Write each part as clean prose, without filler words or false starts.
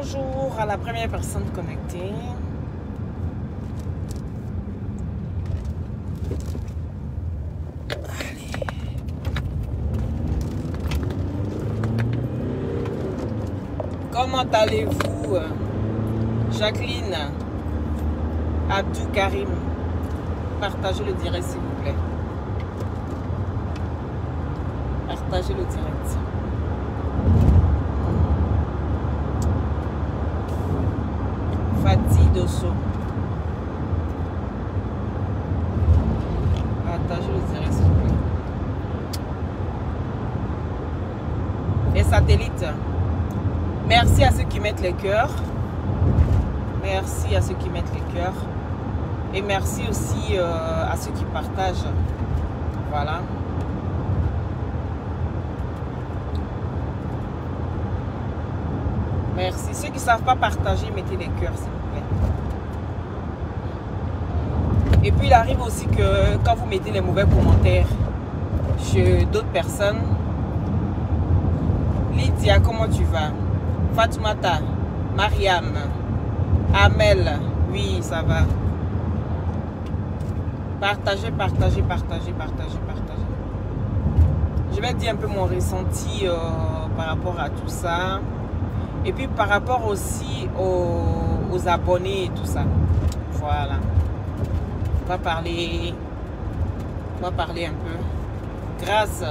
Bonjour à la première personne connectée. Allez. Comment allez-vous? Jacqueline, Abdou Karim, partagez le direct s'il vous plaît. Partagez le direct. Fatih Dosso. Partagez le direct s'il vous plaît. Les satellites. Merci à ceux qui mettent les cœurs. Merci à ceux qui mettent les cœurs. Et merci aussi à ceux qui partagent. Voilà. Merci. Ceux qui ne savent pas partager, mettez les cœurs, s'il vous plaît. Et puis, il arrive aussi que quand vous mettez les mauvais commentaires chez d'autres personnes, Lydia, comment tu vas? Fatoumata, Mariam, Amel, oui, ça va. Partagez, partagez, partagez, partagez, partagez. Je vais dire un peu mon ressenti par rapport à tout ça. Et puis par rapport aussi aux abonnés et tout ça. Voilà. On va parler un peu. Grâce,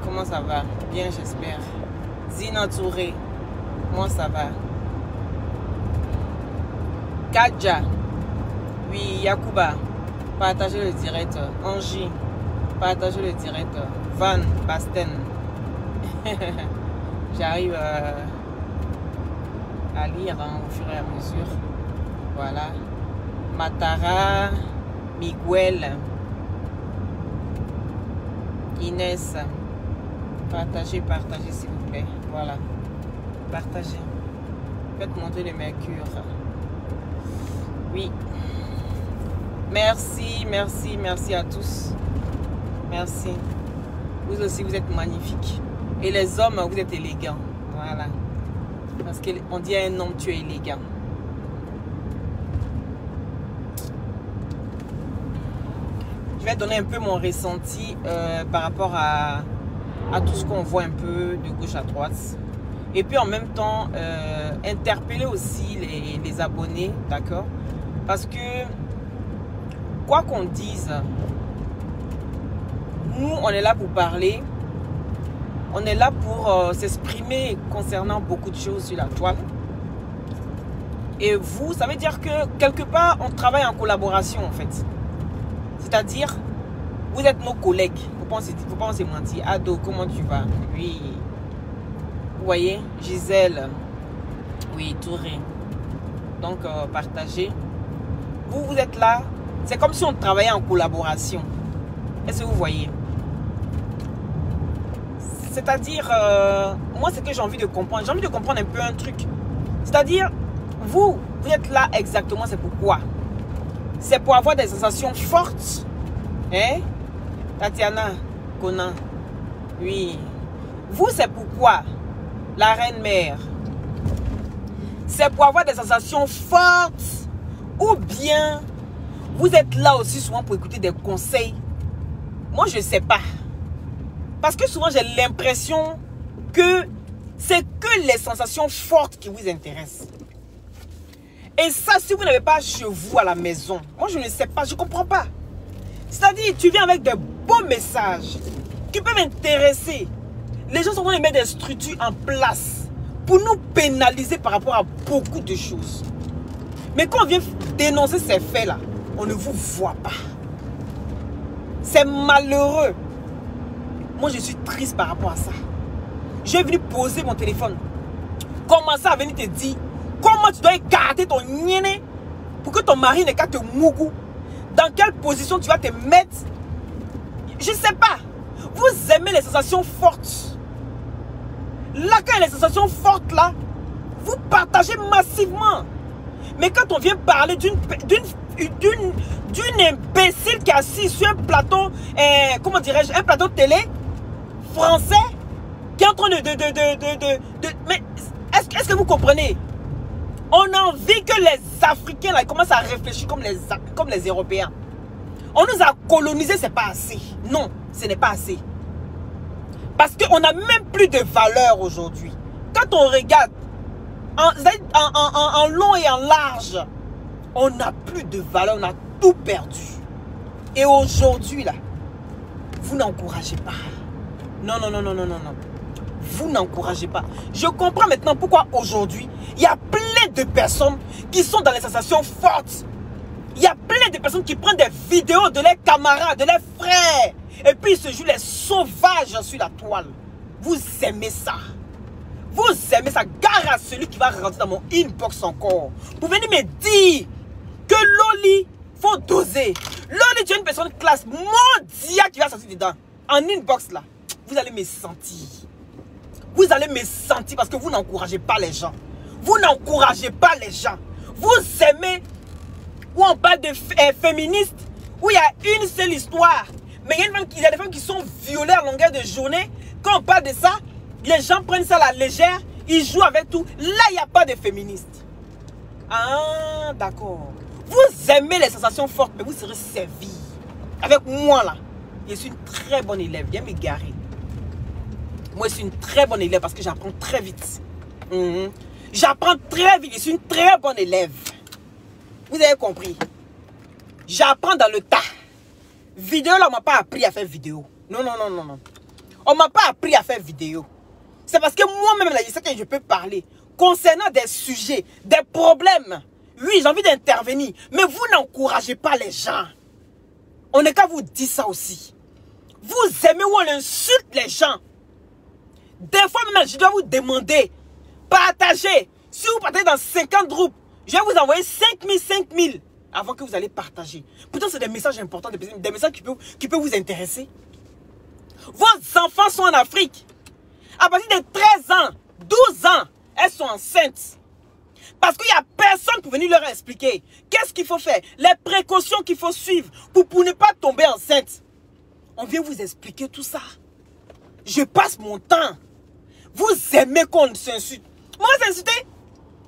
comment ça va? Bien, j'espère. Zina Touré, moi ça va. Kadja, oui, Yakuba, partagez le direct. Angie, partagez le direct. Van Basten, j'arrive à lire au fur et à mesure. Voilà. Matara, Miguel, Inès, partagez, partagez s'il vous plaît. Voilà. Partagez. Faites monter le mercure. Oui. Merci, merci, merci à tous. Merci. Vous aussi, vous êtes magnifiques. Et les hommes, vous êtes élégants. Voilà. Parce qu'on dit à un homme, tu es élégant. Je vais donner un peu mon ressenti par rapport à tout ce qu'on voit un peu de gauche à droite. Et puis en même temps, interpeller aussi les abonnés, d'accord? Parce que, quoi qu'on dise, nous, on est là pour parler. On est là pour s'exprimer concernant beaucoup de choses sur la toile. Et vous, ça veut dire que quelque part, on travaille en collaboration en fait. C'est-à-dire, vous êtes nos collègues. Il ne faut pas se mentir. Ado, comment tu vas? Oui. Vous voyez, Gisèle. Oui, Touré. Donc, partagez. Vous êtes là. C'est comme si on travaillait en collaboration. Est-ce que vous voyez? C'est-à-dire, moi, ce que j'ai envie de comprendre, j'ai envie de comprendre un peu un truc. C'est-à-dire, vous êtes là exactement, c'est pourquoi? C'est pour avoir des sensations fortes. Hein? Tatiana, Conan. Oui. Vous, c'est pourquoi? La reine-mère. C'est pour avoir des sensations fortes. Ou bien, vous êtes là aussi souvent pour écouter des conseils. Moi, je ne sais pas. Parce que souvent, j'ai l'impression que c'est que les sensations fortes qui vous intéressent. Et ça, si vous n'avez pas chez vous à la maison, moi, je ne sais pas, je ne comprends pas. C'est-à-dire, tu viens avec de beaux messages qui peuvent intéresser. Les gens sont en train de mettre des structures en place pour nous pénaliser par rapport à beaucoup de choses. Mais quand on vient dénoncer ces faits-là, on ne vous voit pas. C'est malheureux. Moi, je suis triste par rapport à ça. J'ai venu poser mon téléphone. Commencer à venir te dire comment tu dois écarter ton niéné pour que ton mari n'ait qu'à te mougou. Dans quelle position tu vas te mettre? Je ne sais pas. Vous aimez les sensations fortes. Là, quand il y a les sensations fortes, là, vous partagez massivement. Mais quand on vient parler d'une imbécile qui est assise sur un plateau, comment dirais-je, un plateau de télé français, qui est en train mais est-ce Est-ce que vous comprenez? On a envie que les Africains là, commencent à réfléchir comme les Européens. On nous a colonisés, c'est pas assez. Non, ce n'est pas assez. Parce qu'on n'a même plus de valeur aujourd'hui. Quand on regarde en long et en large, on n'a plus de valeur, on a tout perdu. Et aujourd'hui là, vous n'encouragez pas. Non, non, non, non, non, non, non. Vous n'encouragez pas. Je comprends maintenant pourquoi aujourd'hui, il y a plein de personnes qui sont dans les sensations fortes. Il y a plein de personnes qui prennent des vidéos de leurs camarades, de leurs frères. Et puis ils se jouent les sauvages sur la toile. Vous aimez ça. Vous aimez ça. Gare à celui qui va rentrer dans mon inbox encore. Vous venez me dire que Loli, faut doser. Loli, tu es une personne classe mondiale qui va sortir dedans. En inbox là, vous allez me sentir. Vous allez me sentir parce que vous n'encouragez pas les gens. Vous n'encouragez pas les gens. Vous aimez où on parle de féministes, où il y a une seule histoire. Mais il y a des femmes qui sont violées à longueur de journée. Quand on parle de ça, les gens prennent ça à la légère. Ils jouent avec tout. Là, il n'y a pas de féministes. Ah, d'accord. Vous aimez les sensations fortes, mais vous serez servis. Avec moi, là, je suis une très bonne élève. Viens me garer. Moi, je suis une très bonne élève parce que j'apprends très vite. J'apprends très vite. Je suis une très bonne élève. Vous avez compris? J'apprends dans le tas. Vidéo, là, on ne m'a pas appris à faire vidéo. Non, non, non, non, non. On ne m'a pas appris à faire vidéo. C'est parce que moi-même, là, je sais que je peux parler concernant des sujets, des problèmes. Oui, j'ai envie d'intervenir. Mais vous n'encouragez pas les gens. On n'est qu'à vous dire ça aussi. Vous aimez où on insulte les gens. Des fois même, je dois vous demander, partagez. Si vous partagez dans 50 groupes, je vais vous envoyer 5000 avant que vous allez partager. Pourtant, c'est des messages importants, des messages qui peuvent vous intéresser. Vos enfants sont en Afrique. À partir de 13 ans, 12 ans, elles sont enceintes. Parce qu'il n'y a personne pour venir leur expliquer. Qu'est-ce qu'il faut faire? Les précautions qu'il faut suivre pour ne pas tomber enceinte. On vient vous expliquer tout ça. Je passe mon temps. Vous aimez qu'on s'insulte. Moi, s'insulter,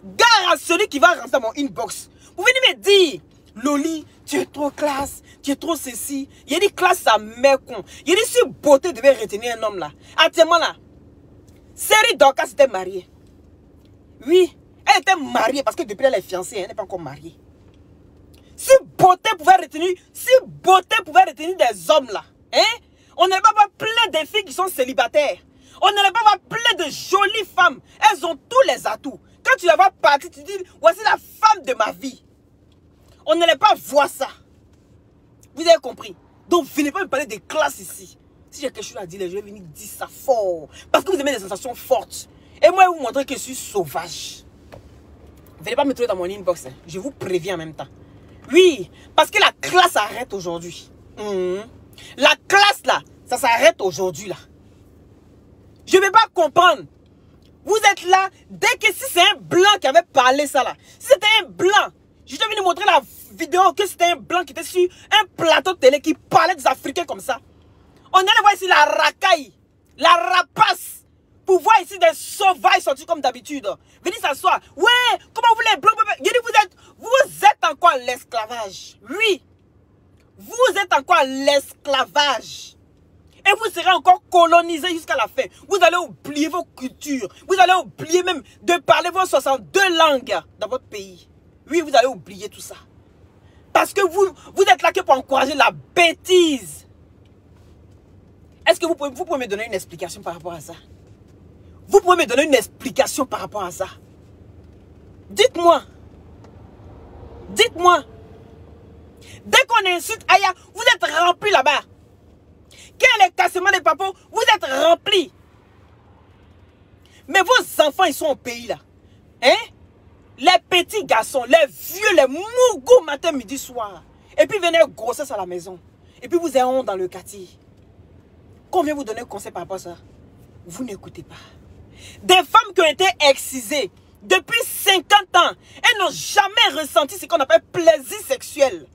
gare à celui qui va rentrer dans mon inbox. Vous venez me dire, Loli, tu es trop classe, tu es trop ceci. Il y a des classes à mec con. Il y a des si beauté devait retenir un homme là. Actuellement là, Série Dorcas était mariée. Oui, elle était mariée parce que depuis elle est fiancée, elle n'est pas encore mariée. Si beauté pouvait retenir des hommes là, hein? On n'allait pas voir plein de filles qui sont célibataires. On n'allait pas voir plein de jolies femmes. Elles ont tous les atouts. Quand tu la vois partir, tu dis, voici la femme de ma vie. On n'allait pas voir ça. Vous avez compris? Donc, venez pas me parler des classes ici. Si j'ai quelque chose à dire, je vais venir dire ça fort. Parce que vous aimez des sensations fortes. Et moi, je vais vous montrer que je suis sauvage. Venez pas me trouver dans mon inbox. Hein. Je vous préviens en même temps. Oui, parce que la classe arrête aujourd'hui. La classe là, ça s'arrête aujourd'hui là. Je ne vais pas comprendre. Vous êtes là, dès que si c'est un blanc qui avait parlé ça là. Si c'était un blanc, je t'ai venu montrer la vidéo que c'était un blanc qui était sur un plateau de télé qui parlait des Africains comme ça. On allait voir ici la racaille, la rapace, pour voir ici des sauvages sortis comme d'habitude. Venez s'asseoir. Ouais, comment vous les blancs, je dis, vous êtes encore à l'esclavage. Oui, vous êtes encore à l'esclavage. Et vous serez encore colonisé jusqu'à la fin. Vous allez oublier vos cultures. Vous allez oublier même de parler vos 62 langues dans votre pays. Oui, vous allez oublier tout ça. Parce que vous êtes là que pour encourager la bêtise. Est-ce que vous pouvez me donner une explication par rapport à ça? Vous pouvez me donner une explication par rapport à ça? Dites-moi. Dites-moi. Dès qu'on insulte Aya, vous êtes remplis là-bas. Quel est le cassement des papos? Vous êtes remplis. Mais vos enfants, ils sont au pays là. Hein? Les petits garçons, les vieux, les mougous matin, midi, soir. Et puis venez grossesse à la maison. Et puis vous êtes honte dans le quartier. Qu'on vient vous donner un conseil par rapport à ça? Vous n'écoutez pas. Des femmes qui ont été excisées depuis 50 ans, elles n'ont jamais ressenti ce qu'on appelle plaisir sexuel.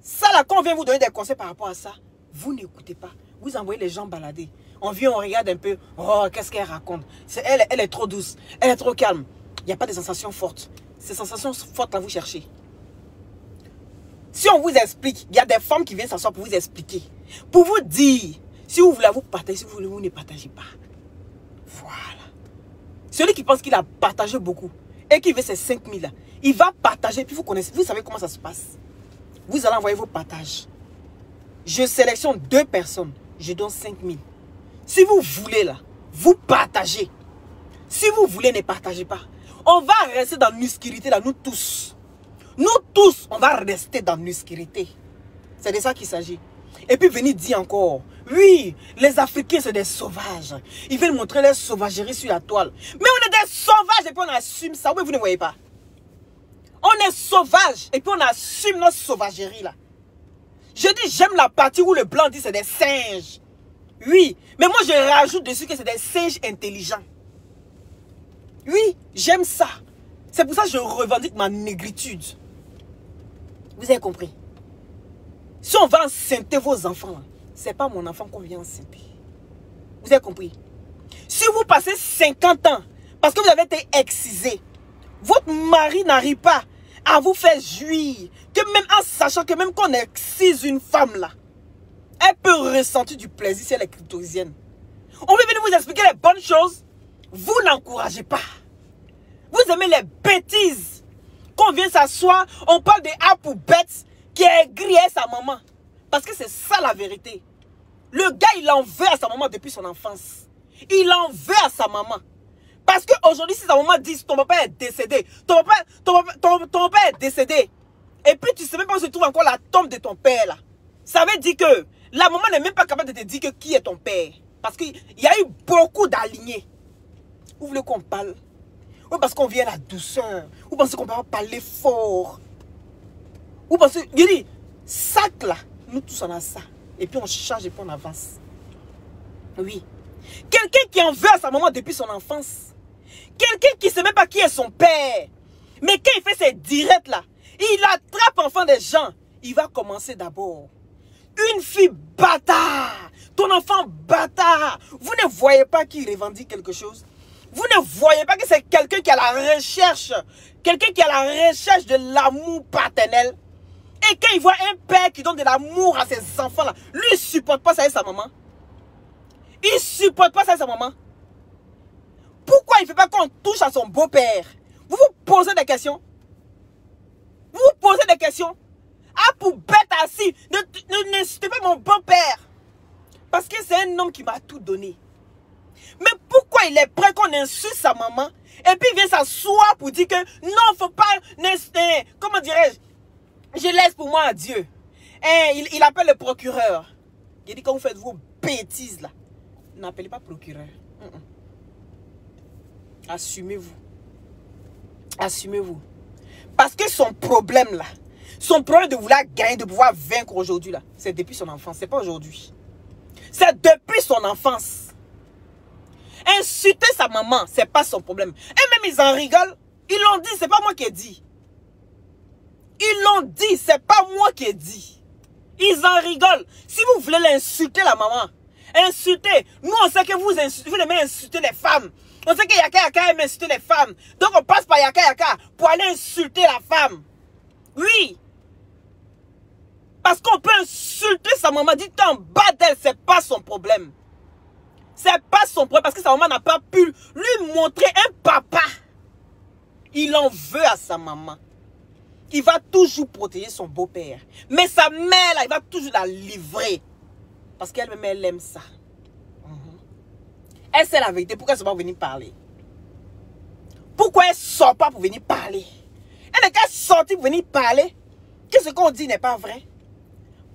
Ça là, quand on vient vous donner des conseils par rapport à ça, vous n'écoutez pas. Vous envoyez les gens balader. On vient, on regarde un peu. Oh, qu'est-ce qu'elle raconte? Elle est trop douce. Elle est trop calme. Il n'y a pas de sensations fortes. Ces sensations fortes, là, vous cherchez. Si on vous explique, il y a des femmes qui viennent s'asseoir pour vous expliquer. Pour vous dire, si vous voulez vous partager, si vous voulez, vous ne partagez pas. Voilà. Celui qui pense qu'il a partagé beaucoup et qui veut ses 5000 là, il va partager. Puis vous connaissez, vous savez comment ça se passe. Vous allez envoyer vos partages. Je sélectionne 2 personnes. Je donne 5000. Si vous voulez là, vous partagez. Si vous voulez, ne partagez pas. On va rester dans l'obscurité là, nous tous. Nous tous, on va rester dans l'obscurité. C'est de ça qu'il s'agit. Et puis venir dire encore, oui, les Africains c'est des sauvages. Ils veulent montrer leur sauvagerie sur la toile. Mais on est des sauvages et puis on assume ça. Oui, vous ne voyez pas. On est sauvages et puis on assume notre sauvagerie là. Je dis, j'aime la partie où le blanc dit c'est des singes. Oui, mais moi je rajoute dessus que c'est des singes intelligents. Oui, j'aime ça. C'est pour ça que je revendique ma négritude. Vous avez compris? Si on va enceinter vos enfants, ce n'est pas mon enfant qu'on vient enceinter. Vous avez compris? Si vous passez 50 ans, parce que vous avez été excisé, votre mari n'arrive pas à vous faire jouir, que même en sachant que même qu'on excise une femme là, elle peut ressentir du plaisir si elle est clitoridienne. On veut venir vous expliquer les bonnes choses, vous n'encouragez pas. Vous aimez les bêtises. Quand on vient s'asseoir, on parle de A pour bête qui est grillé à sa maman. Parce que c'est ça la vérité. Le gars, il en veut à sa maman depuis son enfance. Il en veut à sa maman. Parce qu'aujourd'hui, si sa maman dit ton papa est décédé, ton papa est décédé, et puis tu sais même pas où se trouve encore la tombe de ton père là. Ça veut dire que la maman n'est même pas capable de te dire que qui est ton père. Parce qu'il y a eu beaucoup d'alignés. Vous voulez qu'on parle? Ou parce qu'on vient à la douceur. Ou parce qu'on peut parler fort. Ou parce que, je dis, sac là, nous tous on a ça. Et puis on charge et puis on avance. Oui. Quelqu'un qui en veut à sa maman depuis son enfance. Quelqu'un qui ne sait même pas qui est son père. Mais quand il fait ses directs là, il attrape enfin des gens. Il va commencer d'abord. Une fille bâtard. Ton enfant bâtard. Vous ne voyez pas qu'il revendique quelque chose? Vous ne voyez pas que c'est quelqu'un qui a la recherche. Quelqu'un qui a la recherche de l'amour paternel. Et quand il voit un père qui donne de l'amour à ses enfants là, lui il ne supporte pas ça avec sa maman. Il ne supporte pas ça avec sa maman. Pourquoi il ne fait pas qu'on touche à son beau-père? Vous vous posez des questions? Vous vous posez des questions? Ah, pour bête assis, n'insultez pas mon beau-père. Parce que c'est un homme qui m'a tout donné. Mais pourquoi il est prêt qu'on insulte sa maman et puis il vient s'asseoir pour dire que non, faut pas, comment dirais-je, je laisse pour moi à Dieu. Il appelle le procureur. Il dit quand vous faites vos bêtises là, n'appelez pas procureur. Assumez-vous. Assumez-vous. Parce que son problème là, son problème de vouloir gagner, de pouvoir vaincre aujourd'hui là, c'est depuis son enfance, c'est pas aujourd'hui. C'est depuis son enfance. Insulter sa maman, c'est pas son problème. Et même ils en rigolent. Ils l'ont dit, c'est pas moi qui ai dit. Ils l'ont dit, c'est pas moi qui ai dit. Ils en rigolent. Si vous voulez l'insulter la maman, insultez. Nous on sait que vous aimez insulter les femmes. On sait que Yaka Yaka aime insulter les femmes. Donc on passe par Yaka Yaka pour aller insulter la femme. Oui. Parce qu'on peut insulter sa maman, dit en bas d'elle, c'est pas son problème. C'est pas son problème parce que sa maman n'a pas pu lui montrer un papa. Il en veut à sa maman. Il va toujours protéger son beau-père. Mais sa mère, là, il va toujours la livrer. Parce qu'elle-même, elle aime ça. Elle sait la vérité. Pourquoi elle ne sort pas venir parler? Pourquoi elle ne sort pas pour venir parler? Elle n'est qu'à sortir pour venir parler. Que ce qu'on dit n'est pas vrai.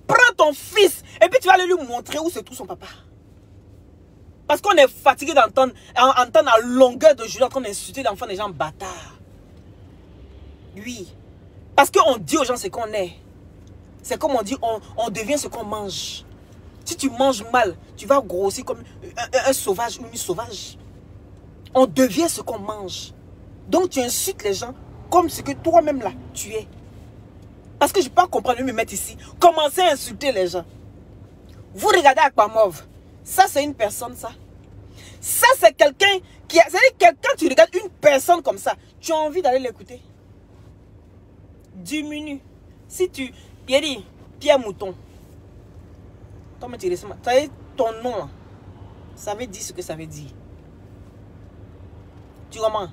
Prends ton fils et puis tu vas aller lui montrer où se trouve son papa. Parce qu'on est fatigué d'entendre à longueur de journée en train d'insulter l'enfant des gens bâtards. Oui. Parce qu'on dit aux gens ce qu'on est. C'est comme on dit, on devient ce qu'on mange. Si tu manges mal, tu vas grossir comme un sauvage ou une sauvage. On devient ce qu'on mange. Donc tu insultes les gens comme ce que toi-même là, tu es. Parce que je ne peux pas comprendre, me mettre ici. Commencez à insulter les gens. Vous regardez Aquamove. Ça, c'est une personne, ça. Ça, c'est quelqu'un qui a... C'est-à-dire que quand tu regardes une personne comme ça, tu as envie d'aller l'écouter. Diminue. Si tu... Pierre Mouton. Toi, tu sais, ton nom, là, ça veut dire ce que ça veut dire. Tu comprends?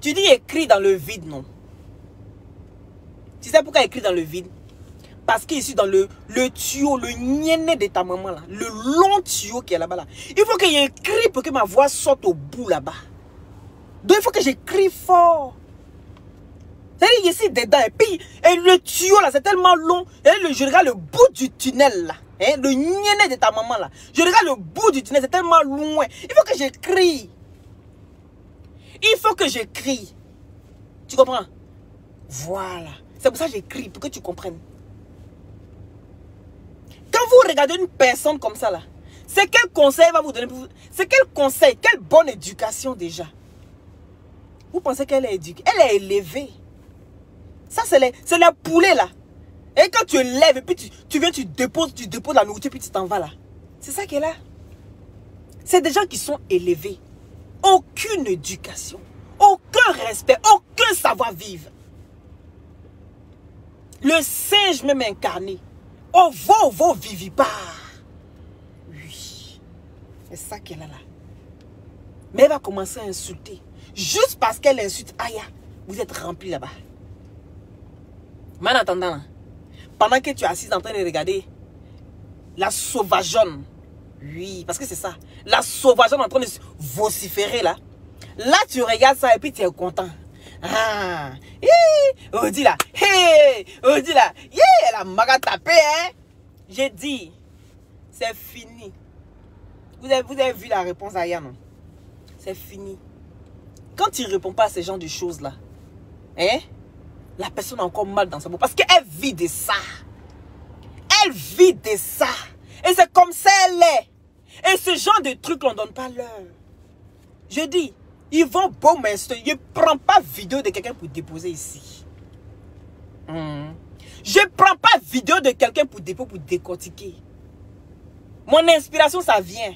Tu dis écrit dans le vide, non? Tu sais pourquoi écrit dans le vide? Parce qu'il est dans le tuyau, le niainé de ta maman, là. Le long tuyau qui est là-bas, là. Il faut que j'écris pour que ma voix sorte au bout, là-bas. Donc, il faut que j'écris fort. C'est-à-dire ici, dedans. Et puis, le tuyau, là, c'est tellement long. Et je regarde le bout du tunnel, là. Hein, le niainé de ta maman, là. Je regarde le bout du tunnel, c'est tellement loin. Il faut que j'écris. Il faut que j'écris. Tu comprends? Voilà. C'est pour ça que j'écris, pour que tu comprennes. Quand vous regardez une personne comme ça, là, c'est quel conseil va vous donner? C'est quel conseil? Quelle bonne éducation déjà? Vous pensez qu'elle est éduquée? Elle est élevée. Ça, c'est les poulets, là. Et quand tu lèves, et puis tu viens, tu déposes la nourriture, puis tu t'en vas, là. C'est ça qu'elle a. C'est des gens qui sont élevés. Aucune éducation. Aucun respect. Aucun savoir-vivre. Le singe même incarné. Ovo vivipare. Oui. C'est ça qu'elle a là. Mais elle va commencer à insulter. Juste parce qu'elle insulte. Aïe, vous êtes remplis là-bas. Mais en attendant, pendant que tu es assise en train de regarder la sauvageonne. Oui, parce que c'est ça. La sauvageonne en train de vociférer là. Là, tu regardes ça et puis tu es content. Ah, on dit là, on dit là, elle a maga tapé, hein. J'ai dit, c'est fini. Vous avez vu la réponse à Yann, non? C'est fini. Quand tu ne réponds pas à ce genre de choses là, hein, la personne a encore mal dans sa peau parce qu'elle vit de ça. Elle vit de ça. Et c'est comme ça elle est. Et ce genre de trucs, on ne donne pas l'heure. Je dis, ils vont beau m'insulter. Je ne prends pas vidéo de quelqu'un pour déposer ici. Je ne prends pas vidéo de quelqu'un pour déposer, pour décortiquer. Mon inspiration, ça vient.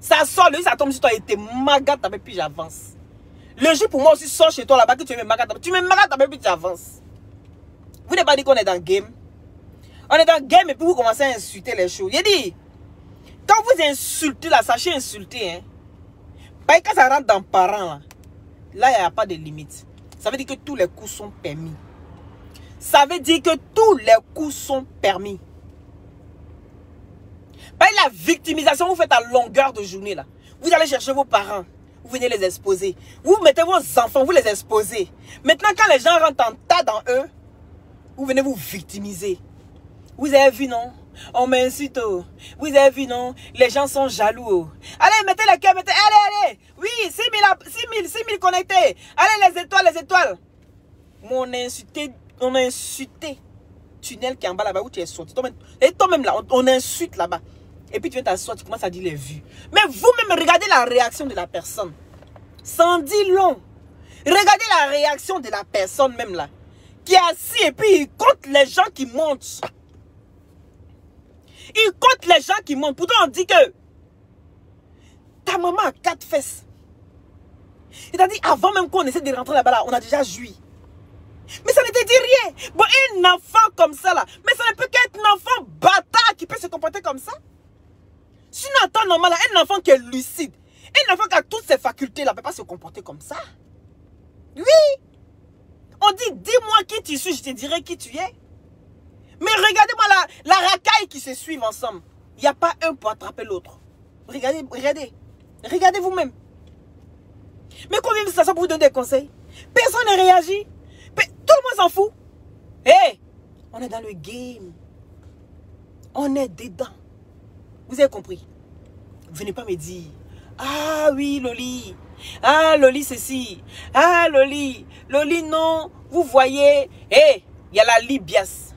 Ça sort, ça tombe sur toi et t'es magate avec puis j'avance. Le jeu pour moi aussi sort chez toi là-bas que tu me magates. Tu me magates avec puis tu avances. Vous n'avez pas dit qu'on est dans le game. On est dans le game et puis vous commencez à insulter les choses. J'ai dit, quand vous insultez là, sachez insulter. Hein. Parce que quand ça rentre dans parents là, il n'y a pas de limite. Ça veut dire que tous les coups sont permis. Ça veut dire que tous les coups sont permis. Parce que la victimisation, vous faites à longueur de journée là. Vous allez chercher vos parents. Vous venez les exposer. Vous mettez vos enfants, vous les exposez. Maintenant, quand les gens rentrent en tas dans eux, vous venez vous victimiser. Vous avez vu, non? On m'insulte. Oh. Vous avez vu, non? Les gens sont jaloux. Oh. Allez, mettez le cœur, mettez. Allez. Oui, 6 000 connectés. Allez, les étoiles. On a insulté. Tunnel qui est en bas là-bas où tu es sorti. Et toi-même là, on insulte là-bas. Et puis tu viens t'asseoir, tu commences à dire les vues. Mais vous-même, regardez la réaction de la personne. Sans dit long. Regardez la réaction de la personne même là. Qui est assis et puis il compte les gens qui montent. Il compte les gens qui montent. Pourtant on dit que ta maman a 4 fesses. C'est-à-dire avant même qu'on essaie de rentrer là-bas là, on a déjà joui. Mais ça ne te dit rien. Bon, un enfant comme ça là. Mais ça ne peut qu'être un enfant bâtard qui peut se comporter comme ça. Sinon, en temps normal, un enfant qui est lucide, un enfant qui a toutes ses facultés là, ne peut pas se comporter comme ça. Oui. On dit, dis-moi qui tu suis, je te dirai qui tu es. Mais regardez-moi la racaille qui se suivent ensemble. Il n'y a pas un pour attraper l'autre. Regardez. Regardez vous-même. Mais combien de ça pour vous donner des conseils? Personne ne réagit. Tout le monde s'en fout. Hé, on est dans le game. On est dedans. Vous avez compris? Venez pas me dire, ah oui, Loli. Ah, Loli, ceci. Ah, Loli. Loli, non. Vous voyez, hé, il y a la Libias.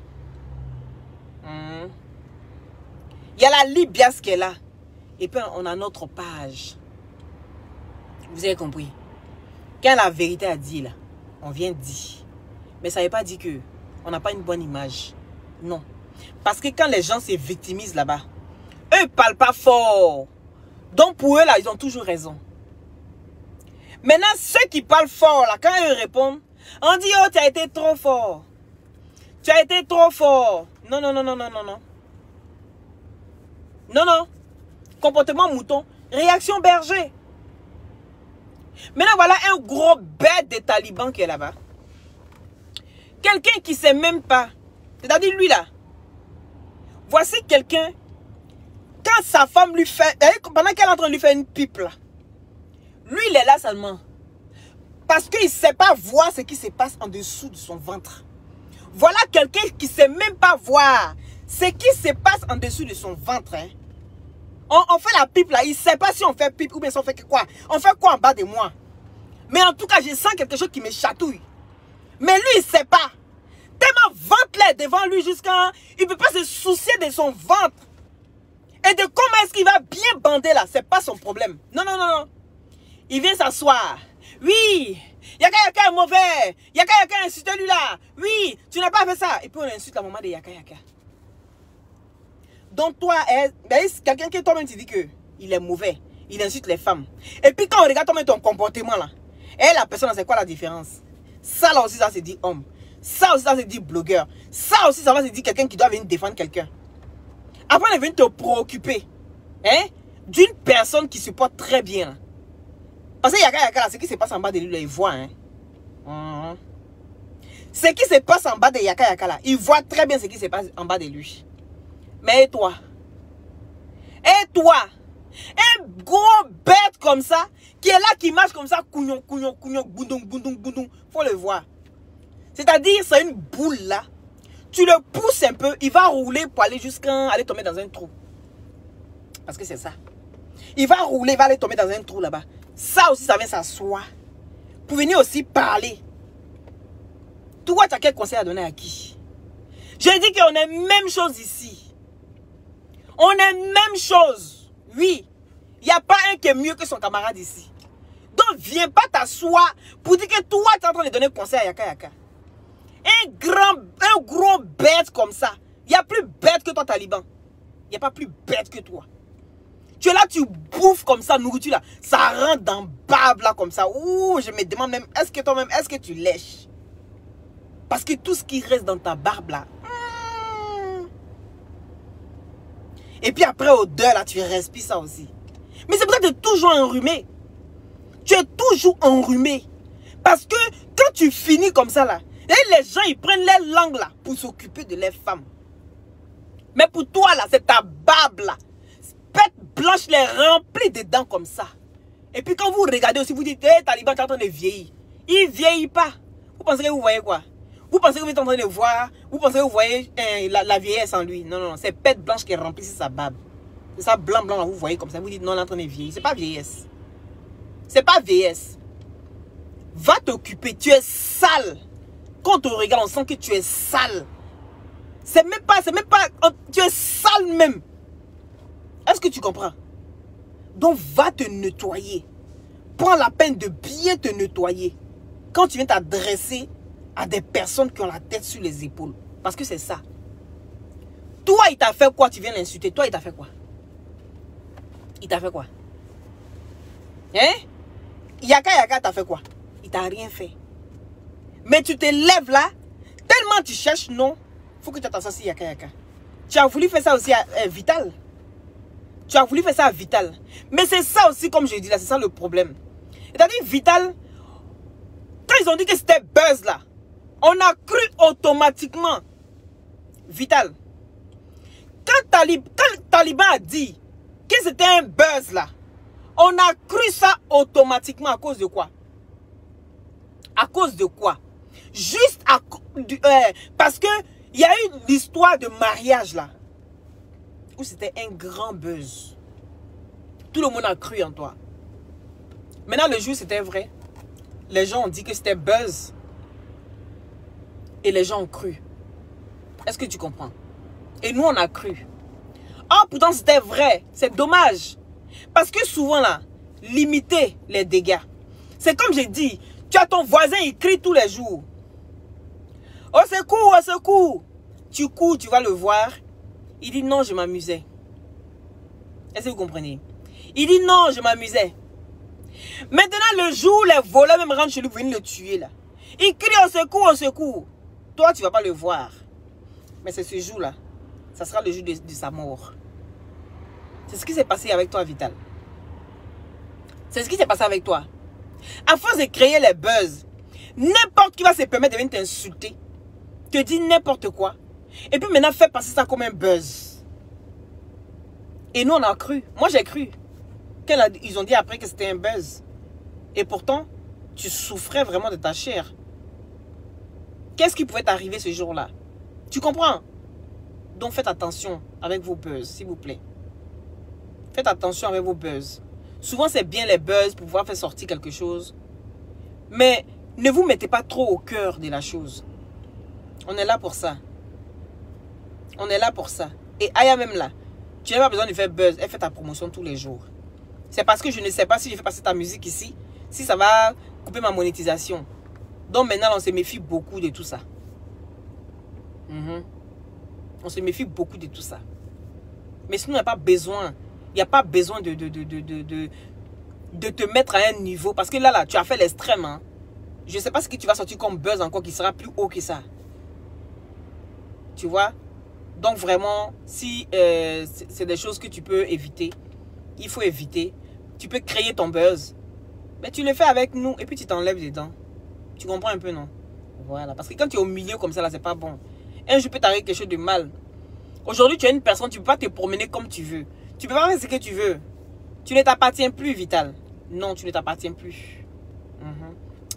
Il y a la Libias qui est là. Et puis, on a notre page. Vous avez compris? Quand la vérité a dit, là, on vient dire. Mais ça ne veut pas dire que on n'a pas une bonne image. Non. Parce que quand les gens se victimisent là-bas, Eux, ils ne parlent pas fort. Donc pour eux, là, ils ont toujours raison. Maintenant, ceux qui parlent fort, là, quand ils répondent, on dit, oh, tu as été trop fort. Tu as été trop fort. Non, non, non, non, non, non, non. Non, non. Comportement mouton. Réaction berger. Maintenant, voilà un gros bête des talibans qui est là-bas. Quelqu'un qui ne sait même pas. C'est-à-dire lui là. Voici quelqu'un. Quand sa femme lui fait. Pendant qu'elle est en train de lui faire une pipe là. Lui, il est là seulement. Parce qu'il ne sait pas voir ce qui se passe en dessous de son ventre. Voilà quelqu'un qui ne sait même pas voir ce qui se passe en dessous de son ventre. Hein. On fait la pipe là. Il ne sait pas si on fait pipe ou bien si on fait quoi. On fait quoi en bas de moi. Mais en tout cas, je sens quelque chose qui me chatouille. Mais lui, il ne sait pas. Tellement ventre devant lui jusqu'à... Il ne peut pas se soucier de son ventre. Et de comment est-ce qu'il va bien bander là. Ce n'est pas son problème. Non, non, non, non. Il vient s'asseoir. Oui, Yaka Yaka est mauvais. Yaka Yaka a insulté lui là. Oui, tu n'as pas fait ça. Et puis on insulte la maman de Yaka Yaka. Donc toi, quelqu'un qui toi-même te dit qu'il est mauvais. Il insulte les femmes. Et puis quand on regarde toi-même ton comportement là. Et la personne, c'est quoi la différence? Ça là aussi, ça se dit homme. Ça aussi, ça se dit blogueur. Ça aussi, ça va se dire quelqu'un qui doit venir défendre quelqu'un. Après, on est venu te préoccuper. Hein? D'une personne qui se porte très bien. Là. Parce que Yaka Yaka, là, ce qui se passe en bas de lui, là, il voit. Hein? Ce qui se passe en bas de Yaka Yaka, là, il voit très bien ce qui se passe en bas de lui. Mais et toi? Et toi? Un gros bête comme ça, qui est là, qui marche comme ça, cougnon, cougnon, cougnon, boudong, boudong, boudong. Faut le voir. C'est-à-dire, c'est une boule là. Tu le pousses un peu, il va rouler pour aller jusqu'à aller tomber dans un trou. Parce que c'est ça. Il va rouler, il va aller tomber dans un trou là-bas. Ça aussi, ça vient s'asseoir. Pour venir aussi parler. Toi, tu as quel conseil à donner à qui? J'ai dit qu'on est même chose ici. On est même chose. Oui. Il n'y a pas un qui est mieux que son camarade ici. Donc, viens pas t'asseoir pour dire que toi, tu es en train de donner conseil à Yaka Yaka. Un gros bête comme ça. Il n'y a plus bête que toi, Taliban. Il n'y a pas plus bête que toi. Tu es là, tu bouffes comme ça, nourriture là. Ça rentre dans barbe là comme ça. Ouh, je me demande même, est-ce que toi-même, est-ce que tu lèches? Parce que tout ce qui reste dans ta barbe là. Et puis après, odeur là, tu respires ça aussi. Mais c'est pour ça que tu es toujours enrhumé. Tu es toujours enrhumé. Parce que quand tu finis comme ça là, et les gens ils prennent les langues là pour s'occuper de leurs femmes. Mais pour toi là, c'est ta barbe là. Pète blanche les remplie de dents comme ça. Et puis quand vous regardez aussi, vous dites, hey, Taliban, tu es en train de vieillir. Il ne vieillit pas. Vous pensez que vous voyez quoi? Vous pensez que vous êtes en train de voir? Vous pensez que vous voyez la vieillesse en lui? Non, non, non. C'est pète blanche qui remplit sa barbe. C'est ça blanc, blanc là, vous voyez comme ça. Vous dites, non, on est en train de vieillir. C'est pas vieillesse. C'est pas vieillesse. Va t'occuper. Tu es sale. Quand on te regarde, on sent que tu es sale. C'est même pas, tu es sale même. Est-ce que tu comprends? Donc, va te nettoyer. Prends la peine de bien te nettoyer. Quand tu viens t'adresser à des personnes qui ont la tête sur les épaules. Parce que c'est ça. Toi, il t'a fait quoi? Tu viens l'insulter. Toi, il t'a fait quoi? Il t'a fait quoi? Hein? Yaka Yaka t'a fait quoi? Il t'a rien fait. Mais tu te lèves là, tellement tu cherches, non, il faut que tu t'associes Yaka Yaka. Tu as voulu faire ça aussi à Vital. Tu as voulu faire ça à Vital. Mais c'est ça aussi, comme je dis là, c'est ça le problème. C'est-à-dire, Vital, quand ils ont dit que c'était buzz là, on a cru automatiquement. Vital. Quand Taliban a dit que c'était un buzz là, on a cru ça automatiquement à cause de quoi? À cause de quoi? Juste parce que il y a eu l'histoire de mariage là. Où c'était un grand buzz. Tout le monde a cru en toi. Maintenant, le jour c'était vrai. Les gens ont dit que c'était buzz. Et les gens ont cru. Est-ce que tu comprends? Et nous, on a cru. Oh, pourtant, c'était vrai. C'est dommage. Parce que souvent, là, limiter les dégâts. C'est comme j'ai dit. Tu as ton voisin, il crie tous les jours. Au secours, au secours. Tu cours, tu vas le voir. Il dit non, je m'amusais. Est-ce que vous comprenez? Il dit non, je m'amusais. Maintenant, le jour où les voleurs même rentrent chez lui, viennent le tuer là. Il crie au secours, au secours. Toi, tu ne vas pas le voir. Mais c'est ce jour-là. Ça sera le jour de sa mort. C'est ce qui s'est passé avec toi, Vital. C'est ce qui s'est passé avec toi. À force de créer les buzz, n'importe qui va se permettre de venir t'insulter, te dire n'importe quoi, et puis maintenant faire passer ça comme un buzz. Et nous, on a cru. Moi, j'ai cru. Ils ont dit après que c'était un buzz. Et pourtant, tu souffrais vraiment de ta chair. Qu'est-ce qui pouvait t'arriver ce jour-là? Tu comprends? Donc faites attention avec vos buzz, s'il vous plaît. Faites attention avec vos buzz. Souvent, c'est bien les buzz pour pouvoir faire sortir quelque chose. Mais ne vous mettez pas trop au cœur de la chose. On est là pour ça. On est là pour ça. Et Aya même là, tu n'as pas besoin de faire buzz. Elle fait ta promotion tous les jours. C'est parce que je ne sais pas si je fais passer ta musique ici, si ça va couper ma monétisation. Donc maintenant, on se méfie beaucoup de tout ça. On se méfie beaucoup de tout ça. Mais sinon, il n'y a pas besoin. Il n'y a pas besoin de te mettre à un niveau. Parce que là, tu as fait l'extrême. Hein. Je ne sais pas ce que tu vas sortir comme buzz encore qui sera plus haut que ça. Tu vois? Donc vraiment, si c'est des choses que tu peux éviter, il faut éviter. Tu peux créer ton buzz. Mais tu le fais avec nous et puis tu t'enlèves dedans. Tu comprends un peu, non? Voilà. Parce que quand tu es au milieu comme ça, là, c'est pas bon. Un jour peut t'arriver quelque chose de mal. Aujourd'hui, tu es une personne, tu ne peux pas te promener comme tu veux. Tu ne peux pas faire ce que tu veux. Tu ne t'appartiens plus, Vital. Non, tu ne t'appartiens plus.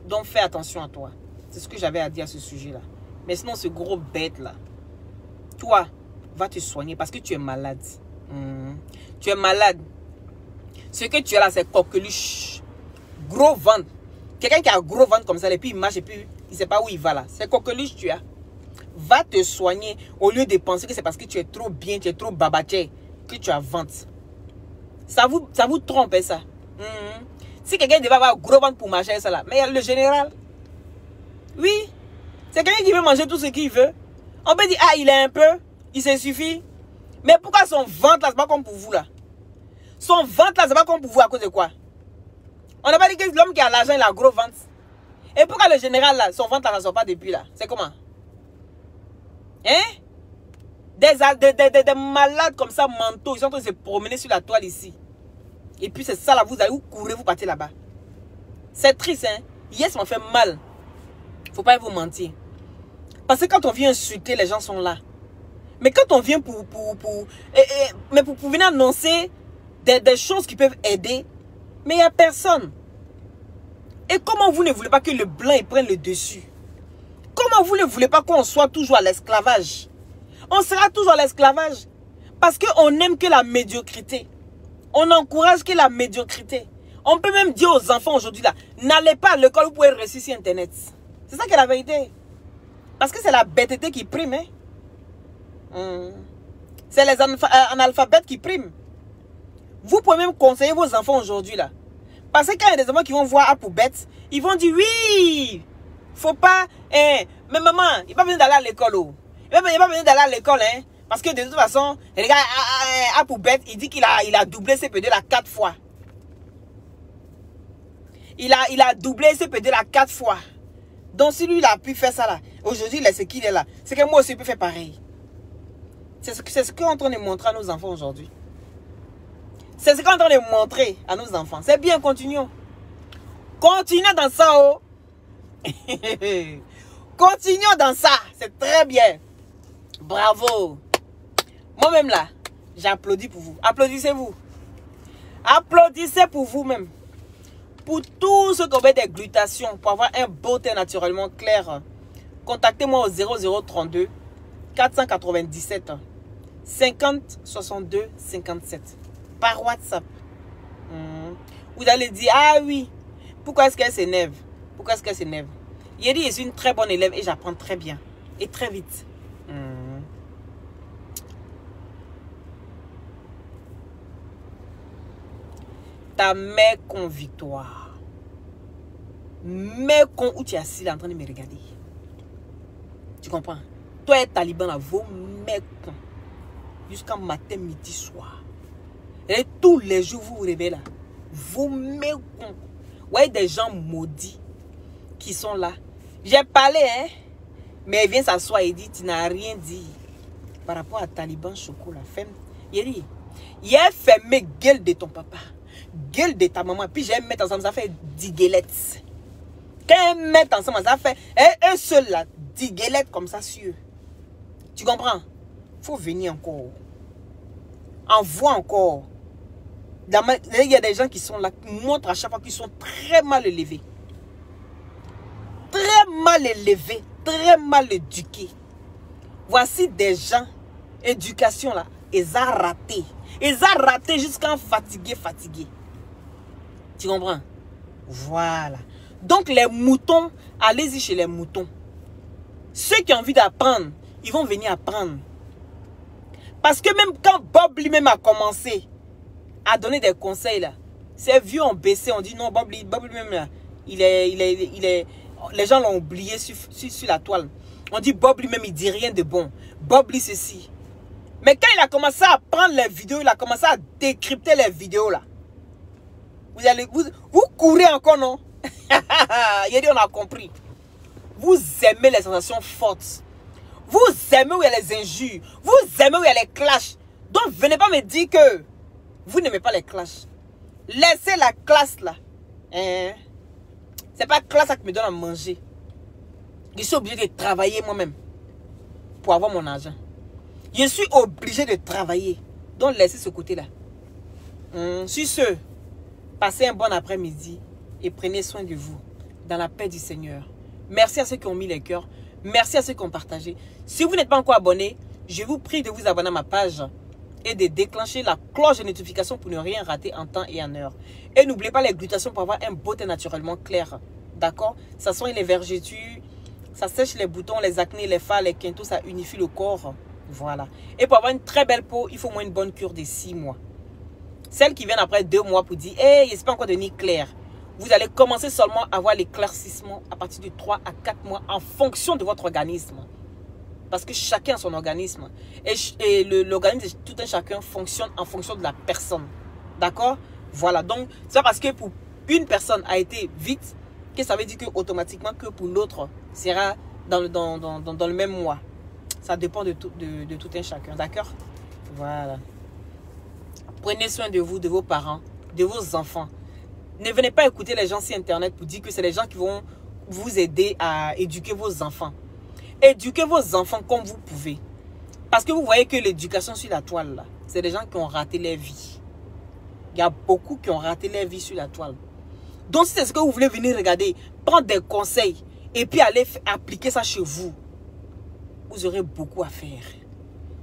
Donc, fais attention à toi. C'est ce que j'avais à dire à ce sujet-là. Mais sinon, ce gros bête-là, toi, va te soigner parce que tu es malade. Tu es malade. Ce que tu as là, c'est coqueluche. Gros ventre. Quelqu'un qui a un gros ventre comme ça, et puis il marche, et puis il ne sait pas où il va là. C'est coqueluche, tu as. Va te soigner au lieu de penser que c'est parce que tu es trop bien, tu es trop babaché que tu as ventre. Ça vous trompe, ça. Si quelqu'un devait avoir un gros ventre pour marcher, ça là. Mais le général, oui, c'est quelqu'un qui veut manger tout ce qu'il veut. On peut dire, ah, il est un peu, il se suffit. Mais pourquoi son ventre là, c'est pas comme pour vous là? Son ventre là, c'est pas comme pour vous à cause de quoi? On n'a pas dit que l'homme qui a l'argent, il a un gros ventre. Et pourquoi le général là, son ventre là, ça ne sort pas depuis là? C'est comment? Hein? Des malades comme ça, mentaux, ils sont en train de se promener sur la toile ici. Et puis c'est ça là, vous allez vous courir, vous partez là-bas. C'est triste, hein? Hier, ça m'a fait mal. Faut pas vous mentir. Parce que quand on vient insulter, les gens sont là. Mais quand on vient pour venir annoncer des choses qui peuvent aider, mais il n'y a personne. Et comment vous ne voulez pas que le blanc il prenne le dessus? Comment vous ne voulez pas qu'on soit toujours à l'esclavage? On sera toujours à l'esclavage. Parce qu'on n'aime que la médiocrité. On n'encourage que la médiocrité. On peut même dire aux enfants aujourd'hui là, n'allez pas à l'école, vous pouvez rester sur Internet. C'est ça qui est la vérité. Parce que c'est la bêteté qui prime. Hein? C'est les analphabètes qui priment. Vous pouvez même conseiller vos enfants aujourd'hui là. Parce que quand il y a des enfants qui vont voir A pour bête, ils vont dire oui, faut pas, mais maman, il n'est pas besoin d'aller à l'école. Il n'est pas besoin d'aller à l'école, hein. Parce que de toute façon, regarde, A pour bête, il dit qu'il a doublé CP2 là 4 fois. Il a doublé CP2 là 4 fois. Donc si lui il a pu faire ça là, aujourd'hui il est ce qu'il est là. C'est que moi aussi je peux faire pareil. C'est ce qu'on est en train de montrer à nos enfants aujourd'hui. C'est ce qu'on est en train de montrer à nos enfants. C'est bien, continuons. Continuons dans ça, oh. Continuons dans ça. C'est très bien. Bravo. Moi-même là, j'applaudis pour vous. Applaudissez-vous. Applaudissez pour vous-même. Pour tous ceux qui ont des glutations, pour avoir un beau teint naturellement clair, contactez-moi au 0032 497 50 62 57 par WhatsApp. Vous allez dire, ah oui, pourquoi est-ce qu'elle s'énerve? Pourquoi est-ce qu'elle s'énerve? Il a dit, je suis une très bonne élève et j'apprends très bien et très vite. Ta mère con victoire. Mère con où tu es assis là en train de me regarder. Tu comprends? Toi et Taliban là, vos mères con. Jusqu'à matin, midi, soir. Et tous les jours, vous vous réveillez là. Vous me comprenez. Vous voyez des gens maudits qui sont là. J'ai parlé, hein. Mais il vient s'asseoir et dit, tu n'as rien dit. Par rapport à Taliban Chocolat. Il dit, il a fermé gueule de ton papa. Gueule de ta maman. Puis j'ai mettre ensemble, ça fait 10 gueulettes. Quand ils mettent ensemble, ça fait un seul là, 10 gueulettes comme ça sur eux. Tu comprends? Il faut venir encore. Envoie encore. Il y a des gens qui sont là, qui montrent à chaque fois qu'ils sont très mal élevés. Très mal élevés. Très mal éduqués. Voici des gens, éducation là, ils ont raté. Ils ont raté jusqu'à fatigué. Tu comprends? Voilà. Donc les moutons, allez-y chez les moutons. Ceux qui ont envie d'apprendre, ils vont venir apprendre. Parce que même quand Bob lui-même a commencé à donner des conseils là, ces vieux ont baissé, on dit non, Bob lui-même là, il est, les gens l'ont oublié sur la toile. On dit Bob lui-même il dit rien de bon. Bob lit ceci. Mais quand il a commencé à prendre les vidéos, il a commencé à décrypter les vidéos là. Vous courez encore, non? Il a dit on a compris. Vous aimez les sensations fortes. Vous aimez où il y a les injures. Vous aimez où il y a les clashs. Donc venez pas me dire que vous n'aimez pas les clashs. Laissez la classe là. C'est pas la classe qui me donne à manger. Je suis obligé de travailler moi-même pour avoir mon argent. Je suis obligé de travailler. Donc laissez ce côté là. Sur ce, passez un bon après-midi et prenez soin de vous dans la paix du Seigneur. Merci à ceux qui ont mis les cœurs. Merci à ceux qui ont partagé. Si vous n'êtes pas encore abonné, je vous prie de vous abonner à ma page et de déclencher la cloche de notification pour ne rien rater en temps et en heure. Et n'oubliez pas les glutations pour avoir un beau teint naturellement clair. D'accord? Ça soigne les vergetures, ça sèche les boutons, les acnés, les fards, les quintaux, ça unifie le corps. Voilà. Et pour avoir une très belle peau, il faut au moins une bonne cure de 6 mois. Celles qui viennent après 2 mois pour dire « Hey, il n'est pas encore devenu clair ». Vous allez commencer seulement à avoir l'éclaircissement à partir de 3 à 4 mois en fonction de votre organisme. Parce que chacun a son organisme. Et l'organisme de tout un chacun fonctionne en fonction de la personne. D'accord? Voilà. Donc, c'est pas parce que pour une personne a été vite que ça veut dire que automatiquement que pour l'autre sera dans le même mois. Ça dépend de tout un chacun. D'accord? Voilà. Prenez soin de vous, de vos parents, de vos enfants. Ne venez pas écouter les gens sur Internet pour dire que c'est les gens qui vont vous aider à éduquer vos enfants. Éduquez vos enfants comme vous pouvez. Parce que vous voyez que l'éducation sur la toile, c'est des gens qui ont raté leur vie. Il y a beaucoup qui ont raté leur vie sur la toile. Donc si c'est ce que vous voulez venir regarder, prendre des conseils et puis aller appliquer ça chez vous, vous aurez beaucoup à faire.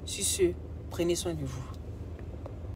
Sur ce, prenez soin de vous.